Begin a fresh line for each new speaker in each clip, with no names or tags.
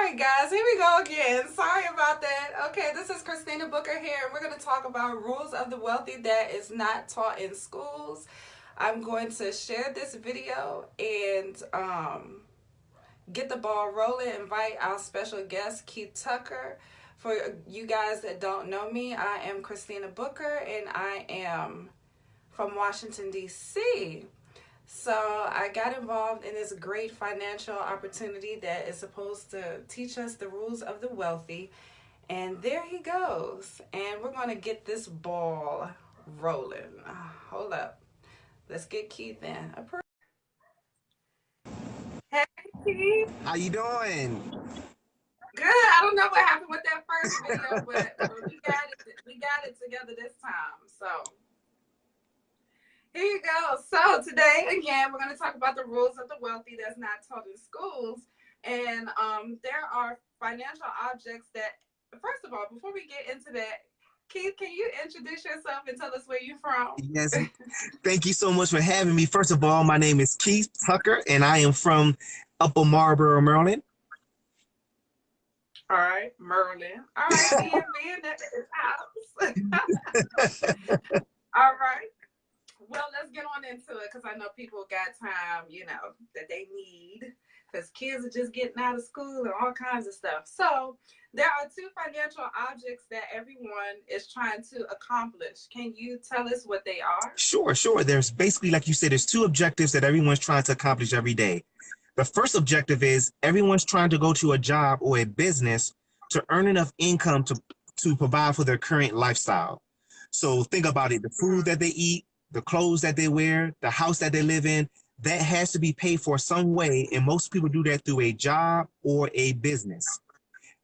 right, guys, here we go again. Sorry about that. Okay, this is Christina Booker here, and we're going to talk about rules of the wealthy that is not taught in schools. I'm going to share this video and get the ball rolling. Invite our special guest, Keith Tucker. For you guys that don't know me, I am Christina Booker, and I am from Washington, D.C. So I got involved in this great financial opportunity that is supposed to teach us the rules of the wealthy. And there he goes. And we're going to get this ball rolling. Hold up. Let's get Keith in. Hey, Keith.
How you doing?
Good. I don't know what happened with that first video, but we got it together this time. So here you go. So today, again, we're going to talk about the rules of the wealthy that's not taught in schools. And there are financial objects that, first of all, before we get into that, Keith, can you introduce yourself and tell us where you're from?
Yes, thank you so much for having me. First of all, my name is Keith Tucker, and I am from Upper Marlboro, Maryland.
All right, Merlin. All right, being at his house. All right. Well, let's get on into it because I know people got time, that they need because kids are just getting out of school and all kinds of stuff. So there are two financial objects that everyone is trying to accomplish. Can you tell us what they are?
Sure. There's basically, like you said, there's two objectives that everyone's trying to accomplish every day. The first objective is everyone's trying to go to a job or a business to earn enough income to provide for their current lifestyle. So think about it, the food that they eat, the clothes that they wear, the house that they live in, that has to be paid for some way, and most people do that through a job or a business.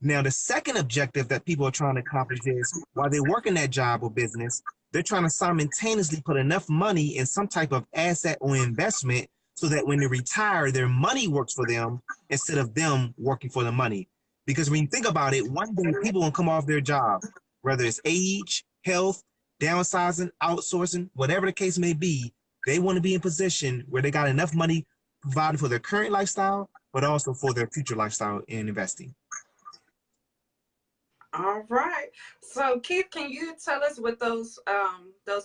Now, the second objective that people are trying to accomplish is while they work in that job or business, they're trying to simultaneously put enough money in some type of asset or investment so that when they retire, their money works for them instead of them working for the money. Because when you think about it, one day people will come off their job, whether it's age, health, downsizing, outsourcing, whatever the case may be, they want to be in position where they got enough money provided for their current lifestyle, but also for their future lifestyle in investing.
All right. So, Keith, can you tell us what those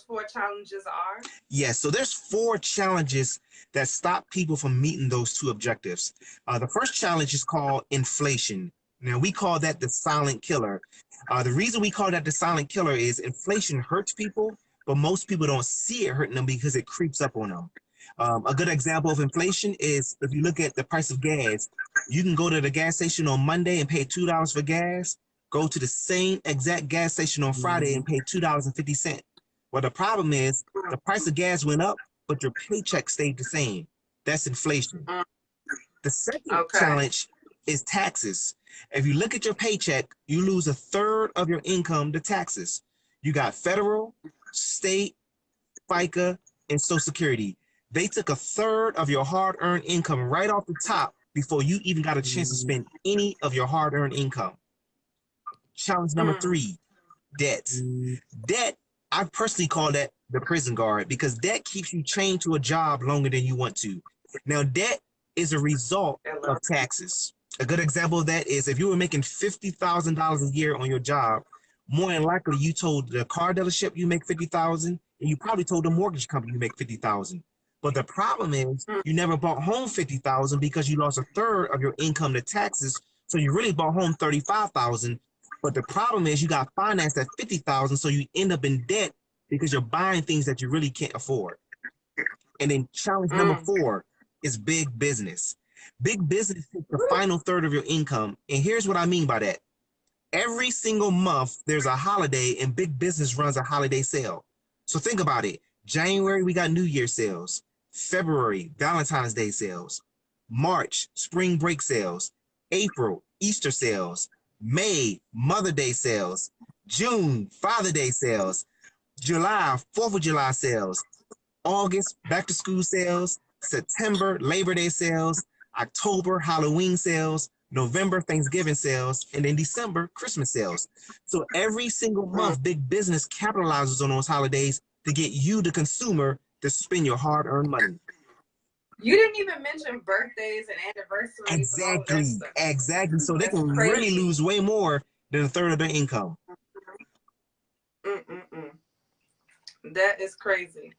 four challenges are?
Yes, so there's four challenges that stop people from meeting those two objectives. The first challenge is called inflation. Now, we call that the silent killer. The reason we call that the silent killer is inflation hurts people, but most people don't see it hurting them because it creeps up on them. A good example of inflation is if you look at the price of gas, you can go to the gas station on Monday and pay $2 for gas, go to the same exact gas station on Friday and pay $2.50. Well, the problem is the price of gas went up, but your paycheck stayed the same. That's inflation. The second challenge is taxes. If you look at your paycheck, you lose a third of your income to taxes. You got federal, state, FICA, and Social Security. They took a third of your hard-earned income right off the top before you even got a chance to spend any of your hard-earned income. Challenge number three, debt. Debt, I personally call that the prison guard because debt keeps you chained to a job longer than you want to. Now, debt is a result of taxes. A good example of that is if you were making $50,000 a year on your job, more than likely you told the car dealership you make $50,000, and you probably told the mortgage company you make $50,000. But the problem is you never bought home $50,000 because you lost a third of your income to taxes, so you really bought home $35,000. But the problem is you got financed at $50,000, so you end up in debt because you're buying things that you really can't afford. And then challenge number four is big business. Big business takes the final third of your income. And here's what I mean by that. Every single month, there's a holiday and big business runs a holiday sale. So think about it. January, we got New Year's sales. February, Valentine's Day sales. March, spring break sales. April, Easter sales. May, Mother Day sales. June, Father Day sales. July, 4th of July sales. August, back to school sales. September, Labor Day sales. October, Halloween sales. November, Thanksgiving sales. And then December, Christmas sales. So every single month, big business capitalizes on those holidays to get you, the consumer, to spend your hard-earned money.
You didn't even mention birthdays and anniversaries and all of that
Exactly,
stuff.
exactly. So they
That's
can really
crazy.
lose way more than a third of their income.
Mm-mm-mm. That is crazy.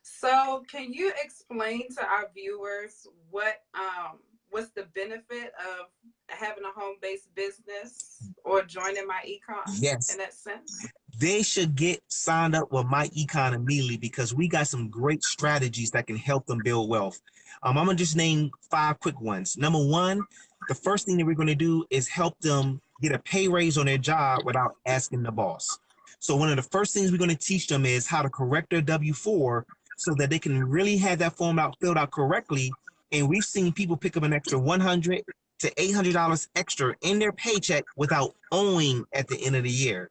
So, can you explain to our viewers what's the benefit of having a home-based business or joining MyEcon in
Yes,
that sense?
they should get signed up with MyEcon immediately because we got some great strategies that can help them build wealth. I'm gonna just name 5 quick ones. Number one, the first thing that we're gonna do is help them get a pay raise on their job without asking the boss. So one of the first things we're gonna teach them is how to correct their W-4 so that they can really have that form out filled out correctly. And we've seen people pick up an extra $100 to $800 extra in their paycheck without owing at the end of the year.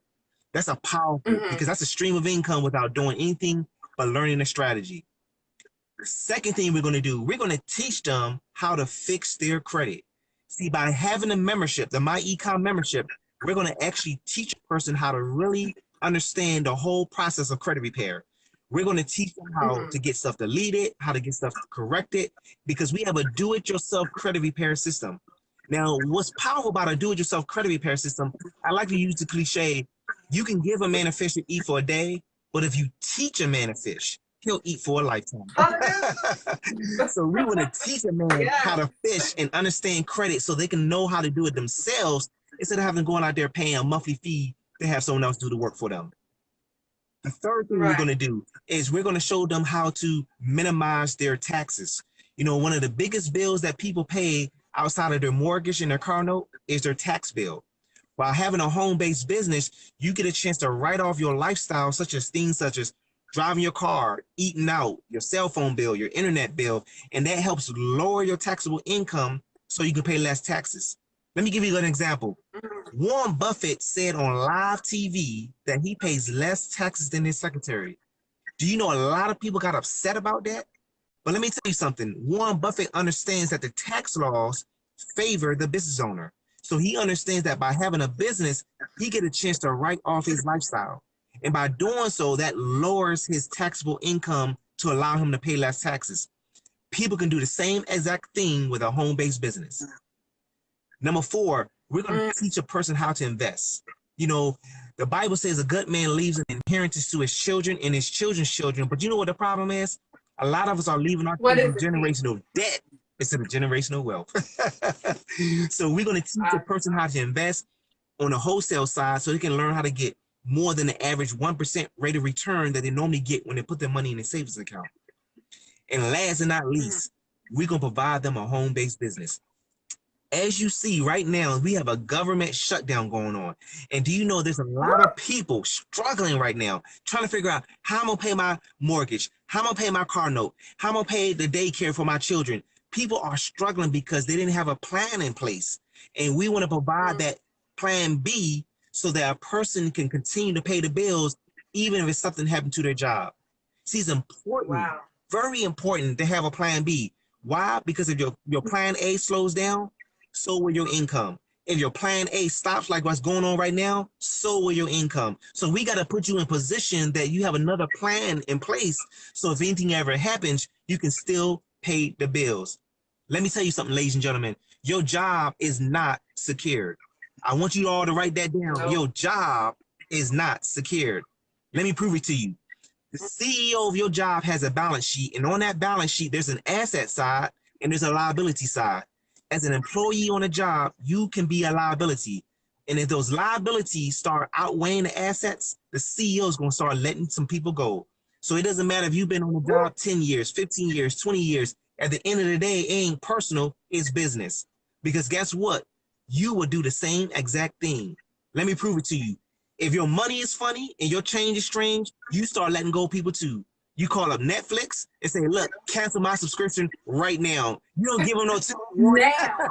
That's a powerful
Mm-hmm.
because that's a stream of income without doing anything but learning a strategy. The second thing we're going to do, we're going to teach them how to fix their credit. See, by having a membership, the MyEcon membership, we're going to actually teach a person how to really understand the whole process of credit repair. We're going to teach them how
Mm-hmm.
to get stuff deleted, how to get stuff corrected, because we have a do-it-yourself credit repair system. Now, what's powerful about a do-it-yourself credit repair system, I like to use the cliche, you can give a man a fish to eat for a day, but if you teach a man a fish, he'll eat for a lifetime.
Hallelujah.
So we want to teach a man how
Yes.
to fish and understand credit so they can know how to do it themselves instead of having going out there paying a monthly fee to have someone else do the work for them. The third thing we're going
Right.
to do is we're going to show them how to minimize their taxes. You know, one of the biggest bills that people pay outside of their mortgage and their car note is their tax bill. While having a home-based business, you get a chance to write off your lifestyle, such as things such as driving your car, eating out, your cell phone bill, your internet bill, and that helps lower your taxable income so you can pay less taxes. Let me give you an example.
Mm-hmm.
Warren Buffett said on live TV that he pays less taxes than his secretary. Do you know a lot of people got upset about that? But let me tell you something. Warren Buffett understands that the tax laws favor the business owner. So he understands that by having a business, he get a chance to write off his lifestyle. And by doing so, that lowers his taxable income to allow him to pay less taxes. People can do the same exact thing with a home-based business. Number four, we're going to teach a person how to invest. You know, the Bible says a good man leaves an inheritance to his children and his children's children. But you know what the problem is? A lot of us are leaving our
What is
children
it, King?
generational debt instead of generational wealth. So we're going to teach a
I
person how to invest on the wholesale side so they can learn how to get more than the average 1% rate of return that they normally get when they put their money in a savings account. And last and not
mm-hmm.
least, we're going to provide them a home-based business. As you see right now, we have a government shutdown going on. And do you know there's a lot of people struggling right now trying to figure out how I'm going to pay my mortgage, how I'm going to pay my car note, how I'm going to pay the daycare for my children. People are struggling because they didn't have a plan in place. And we want to provide
Mm-hmm.
that plan B so that a person can continue to pay the bills even if something happened to their job. See, it's important,
Wow.
very important to have a plan B. Why? Because if your plan A slows down, so will your income. If your plan A stops like what's going on right now, so will your income. So we got to put you in position that you have another plan in place. So if anything ever happens, you can still pay the bills. Let me tell you something, ladies and gentlemen. Your job is not secured. I want you all to write that down.
No.
Your job is not secured. Let me prove it to you. The CEO of your job has a balance sheet, and on that balance sheet, there's an asset side and there's a liability side. As an employee on a job, you can be a liability. And if those liabilities start outweighing the assets, the CEO is going to start letting some people go. So it doesn't matter if you've been on the job 10 years, 15 years, 20 years. At the end of the day, it ain't personal, it's business. Because guess what? You will do the same exact thing. Let me prove it to you. If your money is funny and your change is strange, you start letting go of people too. You call up Netflix and say, look, cancel my subscription right now. You don't give them no time warning.
Now.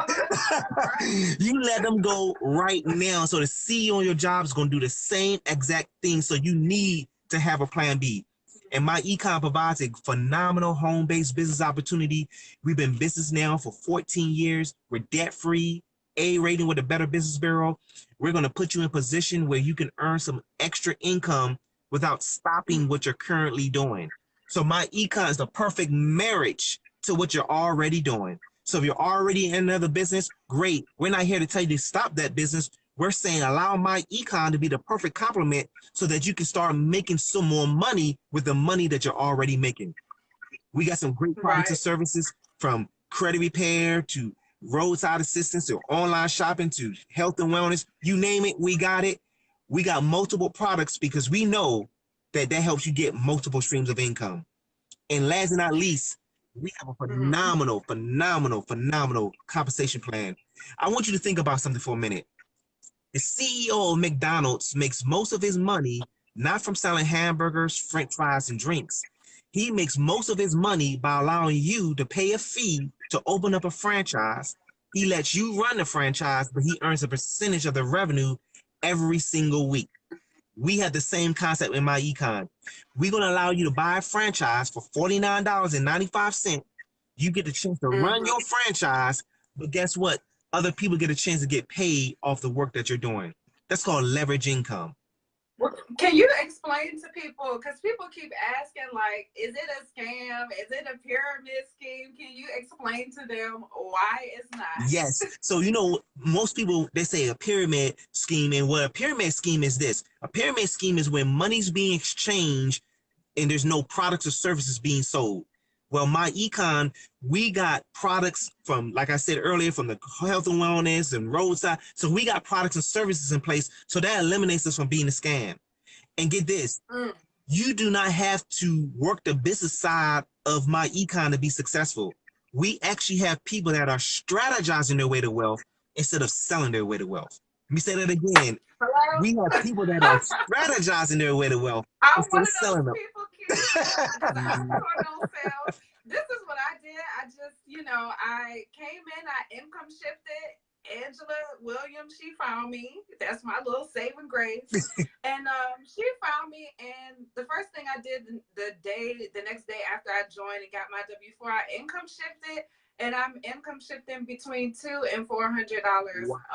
You let them go right now. So the CEO on your job is going to do the same exact thing. So you need to have a plan B. And MyEcon provides a phenomenal home-based business opportunity. We've been in business now for 14 years. We're debt-free, A rating with a Better Business Bureau. We're going to put you in a position where you can earn some extra income without stopping what you're currently doing. So MyEcon is the perfect marriage to what you're already doing. So if you're already in another business, great. We're not here to tell you to stop that business. We're saying allow MyEcon to be the perfect complement so that you can start making some more money with the money that you're already making. We got some great products and
Right.
services, from credit repair to roadside assistance to online shopping to health and wellness. You name it, we got it. We got multiple products because we know that helps you get multiple streams of income. And last but not least, we have a
Mm-hmm.
phenomenal compensation plan. I want you to think about something for a minute. The CEO of McDonald's makes most of his money not from selling hamburgers, french fries, and drinks. He makes most of his money by allowing you to pay a fee to open up a franchise. He lets you run the franchise, but he earns a percentage of the revenue every single week. We have the same concept in MyEcon. We're going to allow you to buy a franchise for $49.95. You get the chance to run
Mm-hmm.
your franchise, but guess what? Other people get a chance to get paid off the work that you're doing. That's called leverage income.
Can you explain to people, because people keep asking, like, is it a scam? Is it a pyramid scheme? Can you explain to them why it's not?
Yes. So, most people, they say a pyramid scheme. And what a pyramid scheme is this. A pyramid scheme is when money's being exchanged and there's no products or services being sold. Well, MyEcon, we got products from, like I said earlier, from the health and wellness and roadside. So we got products and services in place. So that eliminates us from being a scam. And get this,
Mm.
you do not have to work the business side of MyEcon to be successful. We actually have people that are strategizing their way to wealth instead of selling their way to wealth. Let me say that again.
Hello?
We have people that are strategizing their way to wealth
I'm
instead
one
of
of those
selling them.
people, Keisha, because I don't sell. This is what I did. I just, I came in, I income shifted. Angela Williams, she found me. That's my little saving grace. And she found me, and the first thing I did the next day after I joined and got my W-4, I income shifted, and I'm income shifting between $200 and $400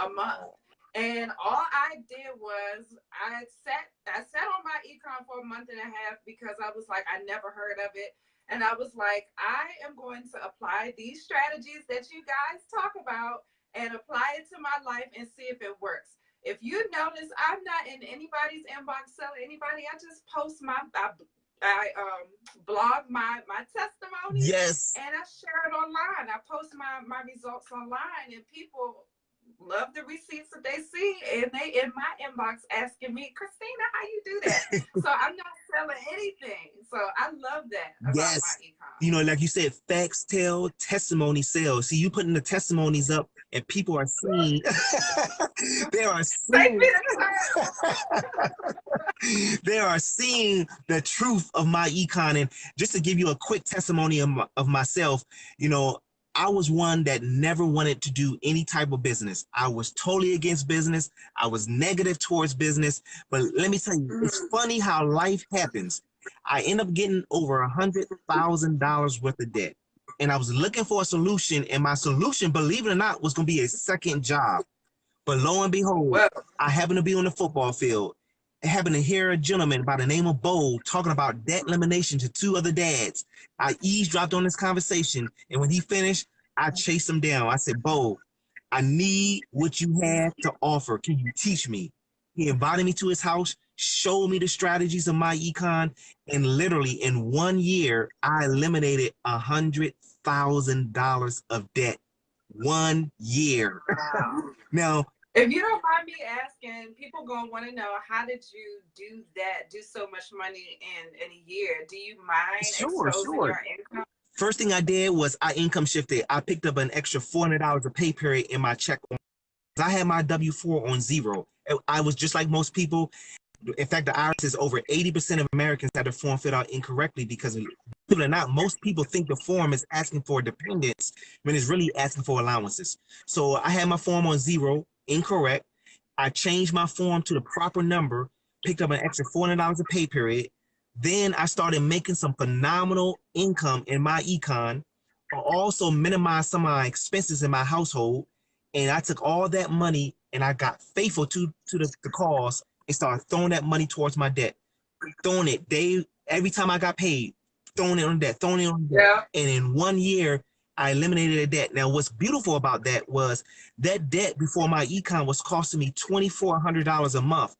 a month. And all I did was I sat on MyEcon for a month and a half because I was like, I never heard of it. And I was like, I am going to apply these strategies that you guys talk about and apply it to my life and see if it works. If you notice, I'm not in anybody's inbox selling anybody. I just post I blog my testimonies
Yes.
and I share it online. I post my results online, and people love the receipts that they see, and they in my inbox asking me, Christina, how you do that? So I'm not selling anything. So I love that about
Yes.
MyEcon.
Like you said, facts tell, testimony sells. See, you putting the testimonies up and people are seeing, they are
Take
seeing,
me to
they are seeing the truth of MyEcon. And just to give you a quick testimony of myself, you know, I was one that never wanted to do any type of business. I was totally against business. I was negative towards business. But let me tell you, it's
Mhm.
funny how life happens. I end up getting over $100,000 worth of debt. And I was looking for a solution. And my solution, believe it or not, was going to be a second job. But lo and behold,
Well,
I happened to be on the football field. I happened to hear a gentleman by the name of Bo talking about debt elimination to two other dads. I eavesdropped on this conversation, and when he finished, I chased him down. I said, Bo, I need what you have to offer. Can you teach me? He invited me to his house, showed me the strategies of MyEcon, and literally in 1 year, I eliminated $100,000 of debt. 1 year.
wow.
Now,
If you don't mind me asking, people gonna want to know, how did you do so much money in a year? Do you mind
sure,
exposing
sure.
your income?
First thing I did was I income shifted. I picked up an extra $400 of pay period in my check. I had my W-4 on zero. I was just like most people. In fact, the IRS says over 80% of Americans had their form filled out incorrectly because, believe it or not, most people think the form is asking for dependents when it's really asking for allowances. So I had my form on zero, incorrect. I changed my form to the proper number, picked up an extra $400 a pay period. Then I started making some phenomenal income in MyEcon. I also minimized some of my expenses in my household. And I took all that money and I got faithful to the cause and started throwing that money towards my debt. Throwing it every time I got paid. throwing it on debt, throwing it on debt.
Yeah.
And in 1 year, I eliminated the debt. Now, what's beautiful about that was that debt before MyEcon was costing me $2,400 a month.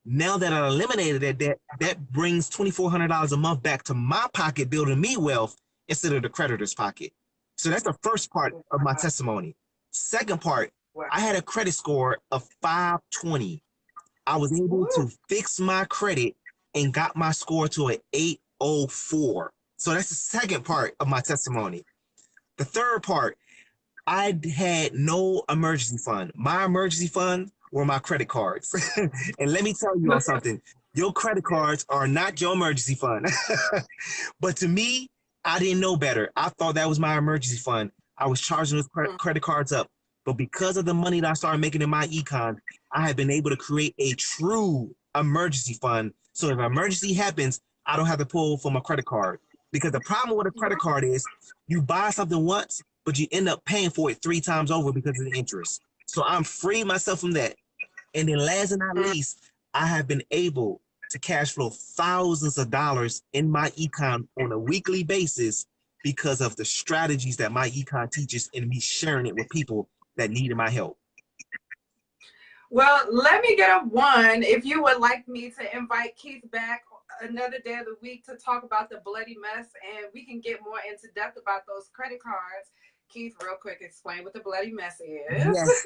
Now that I eliminated that debt, that brings $2,400 a month back to my pocket, building me wealth instead of the creditor's pocket. So that's the first part of my testimony. Second part, I had a credit score of 520. I was able to fix my credit and got my score to an 804. So that's the second part of my testimony. The third part, I had no emergency fund. My emergency fund were my credit cards. And let me tell you all something. Your credit cards are not your emergency fund. But to me, I didn't know better. I thought that was my emergency fund. I was charging those credit cards up. But because of the money that I started making in MyEcon, I have been able to create a true emergency fund. So if an emergency happens, I don't have to pull from a credit card. Because the problem with a credit card is you buy something once, but you end up paying for it 3 times over because of the interest. So I'm freeing myself from that. And then last but not least, I have been able to cash flow thousands of dollars in MyEcon on a weekly basis because of the strategies that MyEcon teaches and me sharing it with people that needed my help.
Well, let me get a 1 if you would like me to invite Keith back another day of the week to talk about the bloody mess, and we can get more into depth about those credit cards. Keith, real quick, explain what the bloody mess is.
Yes.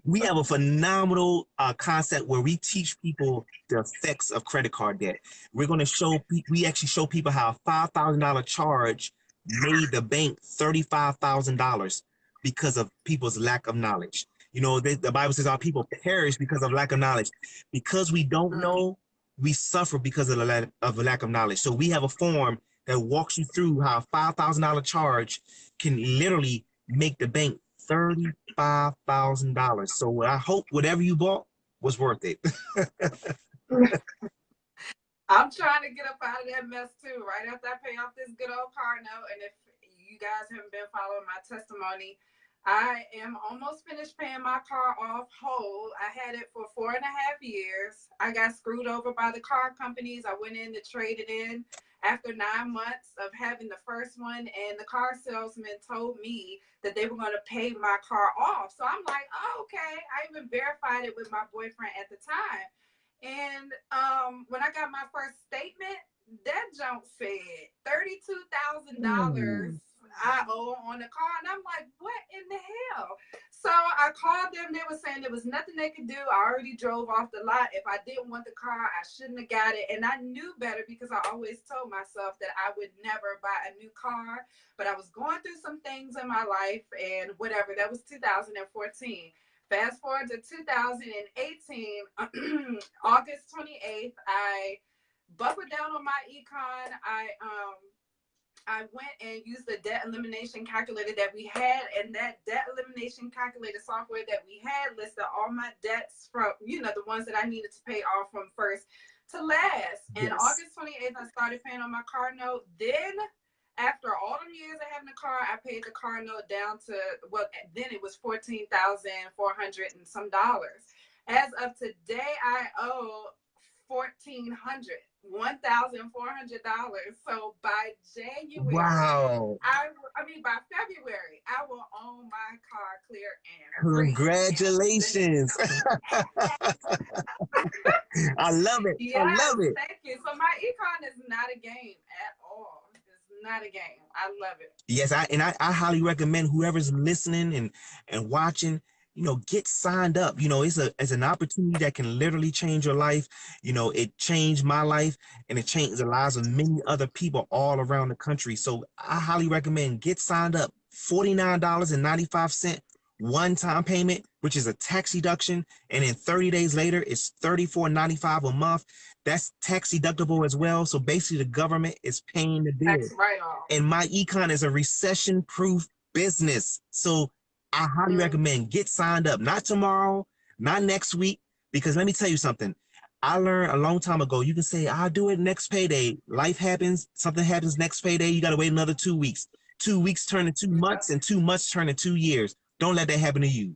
We have a phenomenal concept where we teach people the effects of credit card debt. We're going to show, we actually show people how a $5,000 charge made the bank $35,000 because of people's lack of knowledge. You know, the Bible says our people perish because of lack of knowledge. Because we don't know, we suffer because of the lack of knowledge. So we have a form that walks you through how a $5,000 charge can literally make the bank $35,000. So I hope whatever you bought was worth it.
I'm trying to get up out of that mess too, right after I pay off this good old car note. And if you guys haven't been following my testimony, I am almost finished paying my car off whole. I had it for 4.5 years. I got screwed over by the car companies. I went in to trade it in after 9 months of having the first one, and the car salesman told me that they were going to pay my car off. So I'm like, oh, okay. I even verified it with my boyfriend at the time. And when I got my first statement, that junk said $32,000 I owe on the car. And I'm like, what in the hell? So I called them. They were saying there was nothing they could do. I already drove off the lot. If I didn't want the car, I shouldn't have got it. And I knew better because I always told myself that I would never buy a new car. But I was going through some things in my life and whatever. That was 2014. Fast forward to 2018, August 28th, I buckled down on MyEcon. I went and used the debt elimination calculator that we had, and that debt elimination calculator software that we had listed all my debts from, you know, the ones that I needed to pay off from first to last. And August 28th, I started paying on my car note. Then after all them years of having a car, I paid the car note down to, well, then it was $14,400 and some dollars. As of today, I owe $1,400. So by January,
wow.
By February, I will own my car clear and
congratulations. I love it.
Yes, I love it. Thank you. So MyEcon is not a game at all. It's not a game. I love it.
Yes, I highly recommend whoever's listening and watching, you know, get signed up. You know, it's an opportunity that can literally change your life. You know, it changed my life, and it changed the lives of many other people all around the country. So I highly recommend get signed up. $49.95 one-time payment, which is a tax deduction, and then 30 days later it's $34.95 a month. That's tax deductible as well. So basically the government is paying the bill.
That's right on.
And MyEcon is a recession-proof business. So I highly recommend get signed up. Not tomorrow, not next week, because let me tell you something. I learned a long time ago, you can say, I'll do it next payday. Life happens, something happens next payday, you got to wait another 2 weeks. 2 weeks turn to 2 months, and 2 months turn to 2 years. Don't let that happen to you.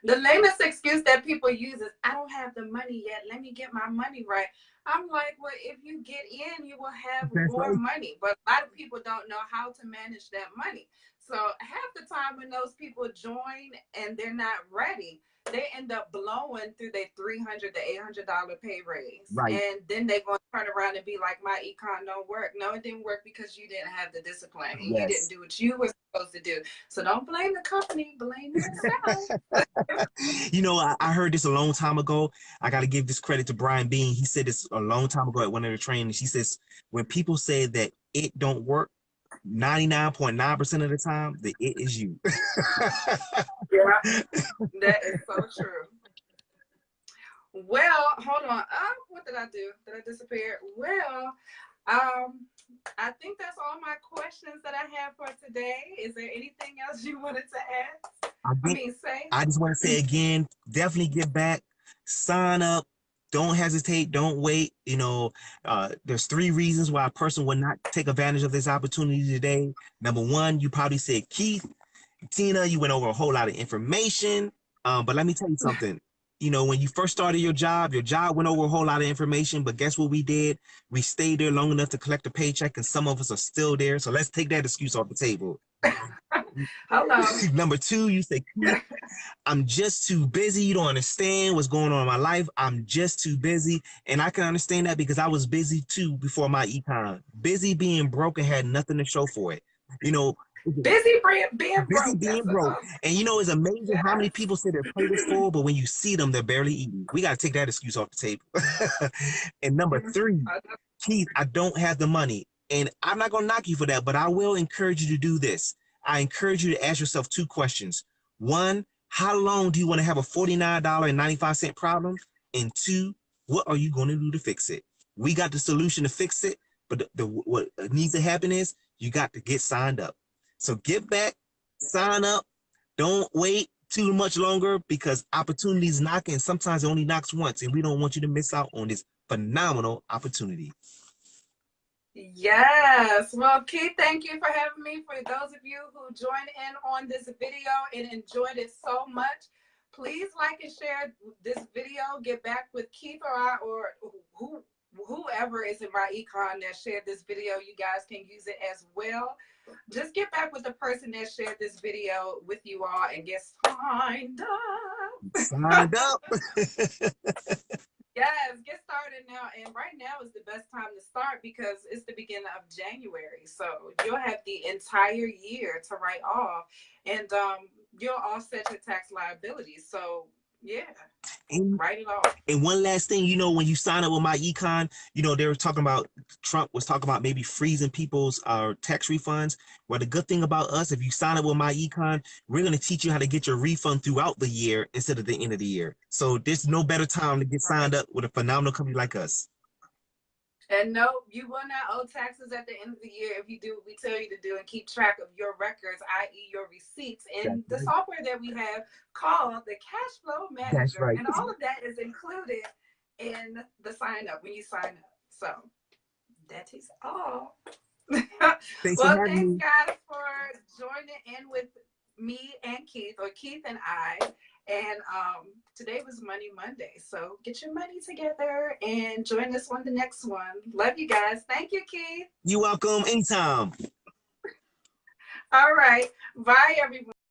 The lamest excuse that people use is, I don't have the money yet. Let me get my money right. I'm like, well, if you get in, you will have
That's
more
right.
money. But a lot of people don't know how to manage that money. So half the time when those people join and they're not ready, they end up blowing through their $300 to $800 pay raise.
Right.
And then they're going to turn around and be like, my econ don't work. No, it didn't work because you didn't have the discipline and you didn't
Yes.
do what you were supposed to do. So don't blame the company, blame yourself.
You know, I heard this a long time ago. I got to give this credit to Brian Bean. He said this a long time ago at one of the trainings. He says, when people say that it don't work, 99.9% of the time, the it is you.
Yeah, that is so true. Well, hold on. What did I do? Did I disappear? Well, I think that's all my questions that I have for today. Is there anything else you wanted to ask? Say.
I just want to say again, definitely get back, sign up, don't hesitate, don't wait. You know, there's 3 reasons why a person would not take advantage of this opportunity today. Number one, you probably said, Keith, Tina, you went over a whole lot of information. But let me tell you something. You know, when you first started your job went over a whole lot of information, but guess what we did? We stayed there long enough to collect a paycheck, and some of us are still there. So let's take that excuse off the table.
Hello.
Number 2, you say, I'm just too busy. You don't understand what's going on in my life. I'm just too busy. And I can understand that because I was busy too before my econ. Busy being broke and had nothing to show for it. You know,
busy being
busy
broke.
being broke. And you know, it's amazing how many people say their plate is full, but when you see them, they're barely eating. We got to take that excuse off the table. And number 3, Keith, I don't have the money. And I'm not going to knock you for that, but I will encourage you to do this. I encourage you to ask yourself 2 questions. 1, how long do you want to have a $49.95 problem? And 2, what are you going to do to fix it? We got the solution to fix it, but what needs to happen is you got to get signed up. So get back, sign up. Don't wait too much longer because opportunities knocking. Sometimes it only knocks once, and we don't want you to miss out on this phenomenal opportunity.
Yes. Well, Keith, thank you for having me. For those of you who joined in on this video and enjoyed it so much, please like and share this video. Get back with Keith or I or whoever is in MyEcon that shared this video. You guys can use it as well. Just get back with the person that shared this video with you all and get signed up.
Signed up.
Yes, get started now. And right now is the best time to start because it's the beginning of January. So you'll have the entire year to write off, and you'll offset your tax liabilities. So yeah, write it off.
And one last thing, you know, when you sign up with MyEcon, you know, they were talking about, Trump was talking about maybe freezing people's tax refunds. Well, the good thing about us, if you sign up with MyEcon, we're going to teach you how to get your refund throughout the year instead of the end of the year. So there's no better time to get signed up with a phenomenal company like us.
And no, you will not owe taxes at the end of the year if you do what we tell you to do and keep track of your records, i.e. your receipts, and the software that we have called the Cash Flow Manager.
That's right.
And all of that is included in the sign up when you sign up. So that is all.
Thanks
Well, thanks guys for joining in with me and Keith, or Keith and I. And today was Money Monday. So get your money together and join us on the next one. Love you guys. Thank you, Keith.
You're welcome. Anytime.
All right. Bye, everyone.